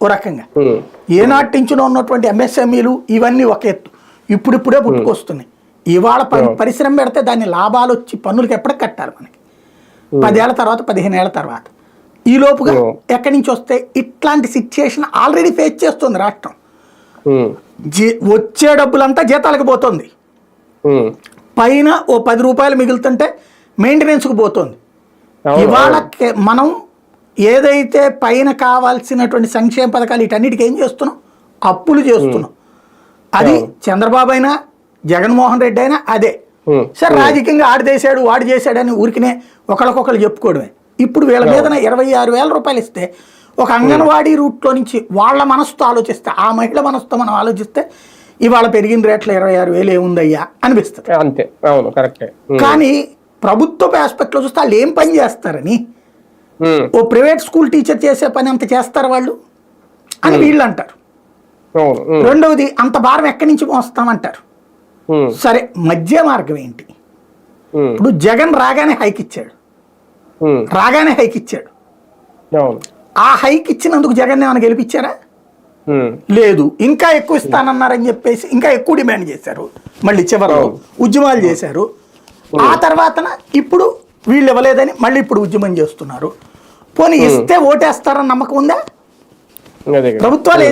ఓ రకంగా. ఏనాటి నుంచినో ఉన్నటువంటి ఎంఎస్ఎంఈలు ఇవన్నీ ఒక ఎత్తు, ఇప్పుడిప్పుడే పుట్టుకొస్తున్నాయి. ఇవాళ పరిశ్రమ పెడితే దాన్ని లాభాలు వచ్చి పన్నులకి ఎప్పటికి కట్టాలి మనకి, 10 ఏళ్ల తర్వాత 15 ఏళ్ల తర్వాత. ఈ లోపుగా ఎక్కడి నుంచి వస్తే ఇట్లాంటి సిచ్యుయేషన్ ఆల్రెడీ ఫేస్ చేస్తుంది రాష్ట్రం. వచ్చే డబ్బులంతా జీతాలకు పోతుంది, పైన ఓ 10 రూపాయలు మిగులుతుంటే మెయింటెనెన్స్కి పోతుంది. ఇవాళ మనం ఏదైతే పైన కావాల్సినటువంటి సంక్షేమ పథకాలు వీటన్నిటికీ ఏం చేస్తున్నాం, అప్పులు చేస్తున్నాం. అది చంద్రబాబు అయినా జగన్మోహన్ రెడ్డి అయినా అదే. సరే రాజకీయంగా ఆడదేశాడు వాడు చేశాడని ఊరికినే ఒకరికొకరు చెప్పుకోవడమే. ఇప్పుడు వీళ్ళ మీద 26,000 రూపాయలు ఇస్తే ఒక అంగన్వాడీ రూట్లో నుంచి వాళ్ళ మనసుతో ఆలోచిస్తే, ఆ మహిళ మనసుతో మనం ఆలోచిస్తే ఇవాళ పెరిగిన రేట్లు 26,000 ఏముందయ్యా అనిపిస్తుంది. అంతే, అవును, కరెక్టే. కానీ ప్రభుత్వ ఆస్పెక్ట్లో చూస్తే వాళ్ళు ఏం పని చేస్తారని, ఓ ప్రైవేట్ స్కూల్ టీచర్ చేసే పని అంత చేస్తారు వాళ్ళు అని వీళ్ళు అంటారు. రెండవది, అంత భారం ఎక్కడి నుంచి మోస్తామంటారు. సరే, మధ్య మార్గం ఏంటి? ఇప్పుడు జగన్ రాగానే హైక్ ఇచ్చాడు, ఆ హైక్ ఇచ్చినందుకు జగన్ ఏమైనా గెలిపించారా? లేదు. ఇంకా ఎక్కువ ఇస్తానన్నారని చెప్పేసి ఇంకా ఎక్కువ డిమాండ్ చేశారు, మళ్ళీ చివరిలో ఉద్యమాలు చేశారు. ఆ తర్వాత ఇప్పుడు వీళ్ళు ఇవ్వలేదని మళ్ళీ ఇప్పుడు ఉద్యమం చేస్తున్నారు. పోనీ ఇస్తే ఓటేస్తారని నమ్మకం ఉందా? ప్రభుత్వాలు